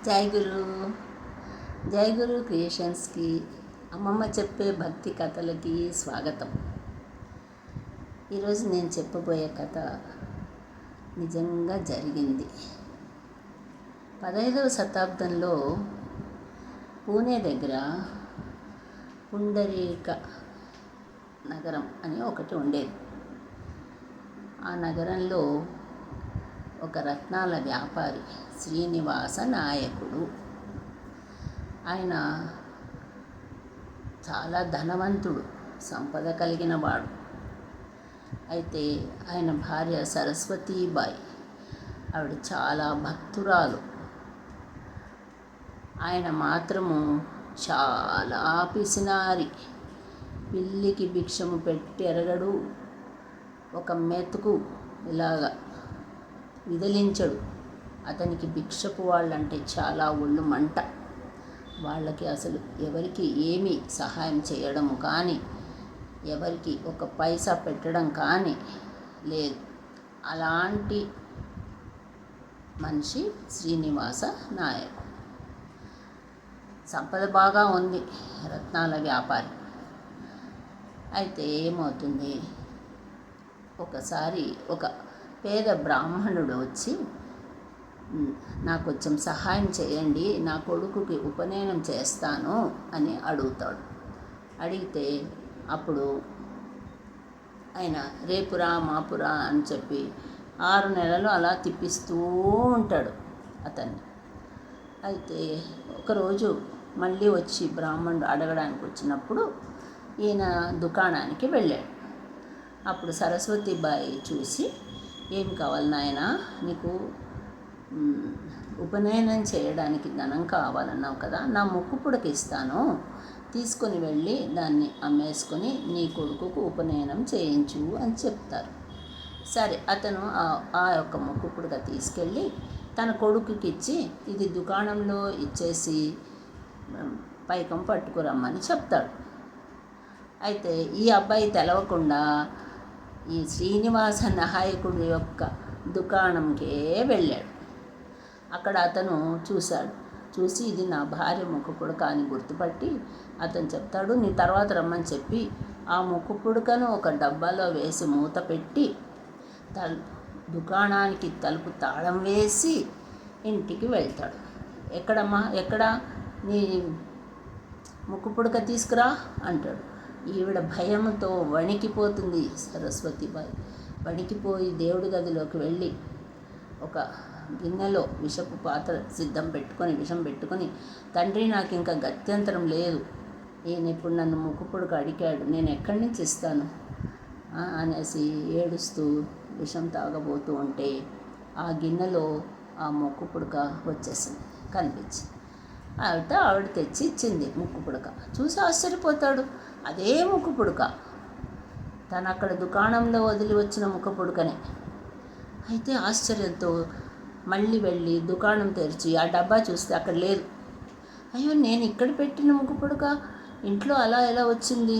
జై గురు జై గురు క్రియేషన్స్కి అమ్మమ్మ చెప్పే భక్తి కథలకి స్వాగతం. ఈరోజు నేను చెప్పబోయే కథ నిజంగా జరిగింది. 15వ శతాబ్దంలో పూణే దగ్గర పుండరీక నగరం అని ఒకటి ఉండేది. ఆ నగరంలో ఒక రత్నాల వ్యాపారి శ్రీనివాస నాయకుడు. ఆయన చాలా ధనవంతుడు, సంపద కలిగిన వాడు. అయితే ఆయన భార్య సరస్వతీబాయి, ఆవిడ చాలా భక్తురాలు. ఆయన మాత్రము చాలా పిసినారి, పిల్లికి భిక్షము పెట్టెరగడు, ఒక మెతుకు ఇలాగా విదిలించడు. అతనికి భిక్షపు వాళ్ళంటే చాలా ఒళ్ళు మంట. వాళ్ళకి అసలు ఎవరికి ఏమీ సహాయం చేయడము కానీ, ఎవరికి ఒక పైసా పెట్టడం కానీ లేదు. అలాంటి మనిషి శ్రీనివాస నాయకు. సంపద బాగా ఉంది, రత్నాల వ్యాపారి. అయితే ఏమవుతుంది, ఒకసారి ఒక పేద బ్రాహ్మణుడు వచ్చి, నాకు కొంచెం సహాయం చేయండి, నా కొడుకుకి ఉపనయనం చేస్తాను అని అడుగుతాడు. అడిగితే అప్పుడు ఆయన రేపురా మాపురా అని చెప్పి 6 నెలలు అలా తిప్పిస్తూ ఉంటాడు అతన్ని. అయితే ఒకరోజు మళ్ళీ వచ్చి బ్రాహ్మణుడు అడగడానికి వచ్చినప్పుడు ఈయన దుకాణానికి వెళ్ళాడు. అప్పుడు సరస్వతీబాయి చూసి, ఏం కావాలి నాయనా, నీకు ఉపనయనం చేయడానికి ధనం కావాలన్నావు కదా, నా ముక్కు పుడక ఇస్తాను, తీసుకొని వెళ్ళి దాన్ని అమ్మేసుకొని నీ కొడుకుకు ఉపనయనం చేయించు అని చెప్తారు. సరే, అతను ఆ యొక్క ముక్కు పుడక తీసుకెళ్ళి తన కొడుకుకి ఇచ్చి, ఇది దుకాణంలో ఇచ్చేసి పైకం పట్టుకురమ్మని చెప్తాడు. అయితే ఈ అబ్బాయి తెలవకుండా ఈ శ్రీనివాస నాయకుడి యొక్క దుకాణంకే వెళ్ళాడు. అక్కడ అతను చూసి ఇది నా భార్య ముక్కు పుడక అని గుర్తుపట్టి అతను చెప్తాడు, నీ తర్వాత రమ్మని చెప్పి ఆ ముక్కు పుడకను ఒక డబ్బాలో వేసి మూత పెట్టి దుకాణానికి తలుపు తాళం వేసి ఇంటికి వెళ్తాడు. ఎక్కడ నీ ముక్కు పుడక తీసుకురా అంటాడు. ఈవిడ భయంతో వణికిపోతుంది. సరస్వతీబాయి వణికిపోయి దేవుడి గదిలోకి వెళ్ళి ఒక గిన్నెలో విషపు పాత్ర విషం పెట్టుకొని, తండ్రి, నాకు ఇంకా గత్యంతరం లేదు, ఈయన ఇప్పుడు నన్ను ముక్కు పుడక అడిగాడు, నేను ఎక్కడి నుంచి ఇస్తాను అనేసి ఏడుస్తూ విషం తాగబోతూ ఉంటే ఆ గిన్నెలో ఆ ముక్కు పుడక వచ్చేసింది, కనిపించింది. ఆవిడ తెచ్చి ఇచ్చింది ముక్కు పుడక. చూసి ఆశ్చర్యపోతాడు, అదే ముక్కు పుడక, తను అక్కడ దుకాణంలో వదిలి వచ్చిన ముక్కు పుడకనే. అయితే ఆశ్చర్యంతో మళ్ళీ వెళ్ళి దుకాణం తెరిచి ఆ డబ్బా చూస్తే అక్కడ లేదు. అయ్యో, నేను ఇక్కడ పెట్టిన ముక్కు పుడక ఇంట్లో అలా ఎలా వచ్చింది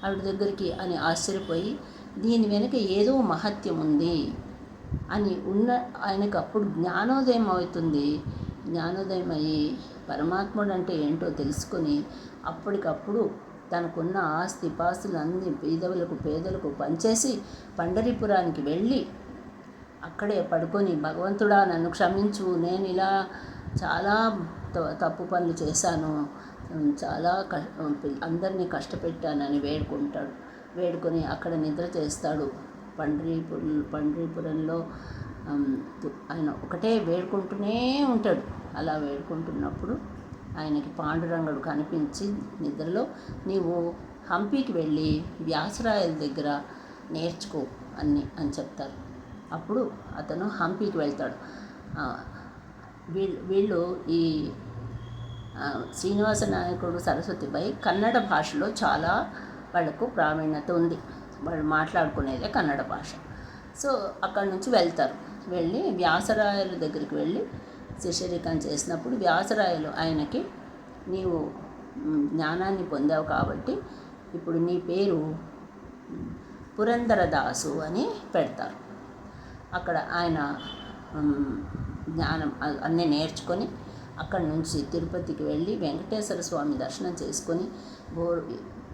ఆవిడ దగ్గరికి అని ఆశ్చర్యపోయి, దీని వెనుక ఏదో మహత్యం ఉంది అని ఆయనకు అప్పుడు జ్ఞానోదయం అవుతుంది. జ్ఞానోదయం అయ్యి పరమాత్ముడు అంటే ఏంటో తెలుసుకొని అప్పటికప్పుడు తనకున్న ఆస్తిపాస్తులన్నీ పేదలకు పంచేసి పండరీపురానికి వెళ్ళి అక్కడే పడుకొని, భగవంతుడా నన్ను క్షమించు, నేను ఇలా చాలా తప్పు పనులు చేశాను, చాలా అందరినీ కష్టపెట్టానని వేడుకొని అక్కడ నిద్ర చేస్తాడు. పండరీపురంలో ఆయన ఒకటే వేడుకుంటూనే ఉంటాడు. అలా వేడుకుంటున్నప్పుడు ఆయనకి పాండురంగడు కనిపించి నిద్రలో, నీవు హంపీకి వెళ్ళి వ్యాసరాయల దగ్గర నేర్చుకో అని చెప్తారు. అప్పుడు అతను హంపీకి వెళ్తాడు. వీళ్ళు ఈ శ్రీనివాస నాయకుడు సరస్వతీబాయి కన్నడ భాషలో చాలా వాళ్ళకు ప్రావీణ్యత ఉంది. వాళ్ళు మాట్లాడుకునేదే కన్నడ భాష. సో అక్కడి నుంచి వెళ్తారు. వెళ్ళి వ్యాసరాయల దగ్గరికి వెళ్ళి శిష్యరికం చేసినప్పుడు వ్యాసరాయలు ఆయనకి, నీవు జ్ఞానాన్ని పొందావు కాబట్టి ఇప్పుడు నీ పేరు పురందరదాసు అని పెడతారు. అక్కడ ఆయన జ్ఞానం అన్నీ నేర్చుకొని అక్కడి నుంచి తిరుపతికి వెళ్ళి వెంకటేశ్వర స్వామి దర్శనం చేసుకొని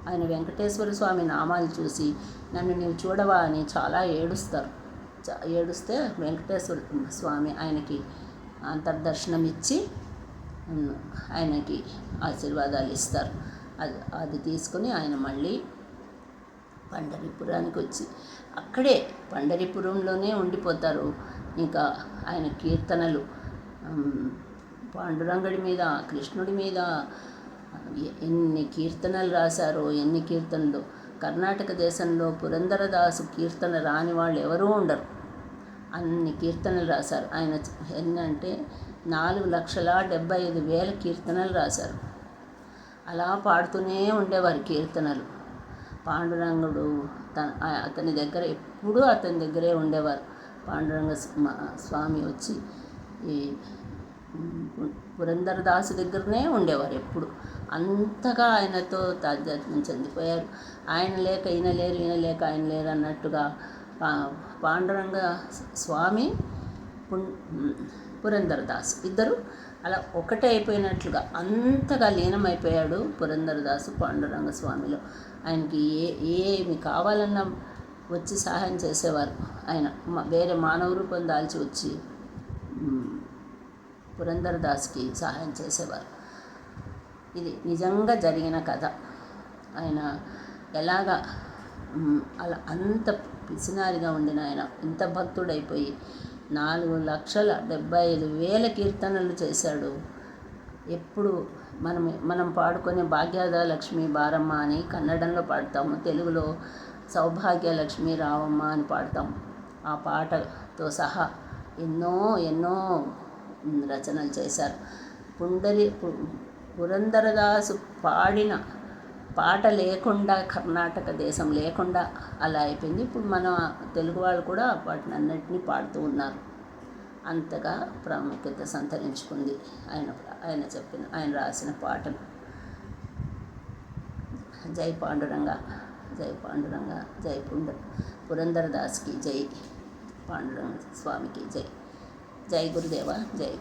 ఆయన వెంకటేశ్వర స్వామి నామాలు చూసి నన్ను నీవు చూడవా అని చాలా ఏడుస్తారు. ఏడుస్తే వెంకటేశ్వర స్వామి ఆయనకి అంతర్దర్శనం ఇచ్చి ఆయనకి ఆశీర్వాదాలు ఇస్తారు. అది తీసుకొని ఆయన మళ్ళీ పండరీపురానికి వచ్చి అక్కడే పండరీపురంలోనే ఉండిపోతారు. ఇంకా ఆయన కీర్తనలు పాండురంగడి మీద, కృష్ణుడి మీద ఎన్ని కీర్తనలు రాశారో, ఎన్ని కీర్తనలు. కర్ణాటక దేశంలో పురంధరదాసు కీర్తన రాని వాళ్ళు ఎవరూ ఉండరు. అన్ని కీర్తనలు రాశారు ఆయన. ఎన్నంటే 4,75,000 కీర్తనలు రాశారు. అలా పాడుతూనే ఉండేవారు కీర్తనలు. పాండురంగుడు అతని దగ్గర ఎప్పుడూ అతని దగ్గరే ఉండేవారు. పాండురంగ స్వామి వచ్చి ఈ పురంధరదాసు దగ్గరనే ఉండేవారు ఎప్పుడు. అంతగా ఆయనతో తాదాత్మ్యం చెందిపోయారు. ఆయన లేక ఈయన లేరు, ఈయన లేక ఆయన లేరు అన్నట్టుగా పాండురంగ స్వామి, పురంధరదాసు ఇద్దరు అలా ఒకటే అయిపోయినట్లుగా అంతగా లీనమైపోయాడు పురంధరదాసు పాండురంగ స్వామిలో. ఆయనకి ఏమి కావాలన్నా వచ్చి సహాయం చేసేవారు. ఆయన వేరే మానవ రూపం దాల్చి వచ్చి పురంధరదాస్కి సహాయం చేసేవారు. ఇది నిజంగా జరిగిన కథ. ఆయన ఎలాగా అలా అంత పిసినారిగా ఉండిన ఆయన ఇంత భక్తుడైపోయి 4,75,000 కీర్తనలు చేశాడు. ఎప్పుడు మనం పాడుకునే భాగ్యద లక్ష్మి బారమ్మ అని కన్నడంలో పాడతాము, తెలుగులో సౌభాగ్యలక్ష్మి రావమ్మ అని పాడతాం. ఆ పాటతో సహా ఎన్నో రచనలు చేశారు. పురంధరదాసు పాడిన పాట లేకుండా కర్ణాటక దేశం లేకుండా అలా అయిపోయింది. ఇప్పుడు మన తెలుగు వాళ్ళు కూడా వాటిని అన్నిటినీ పాడుతూ ఉన్నారు. అంతగా ప్రాముఖ్యత సంతరించుకుంది ఆయన రాసిన పాటలు. జై పాండురంగ, జై పాండురంగ, జై పురంధరదాస్కి జై, పాండురంగ స్వామికి జై. జై గురుదేవ, జై.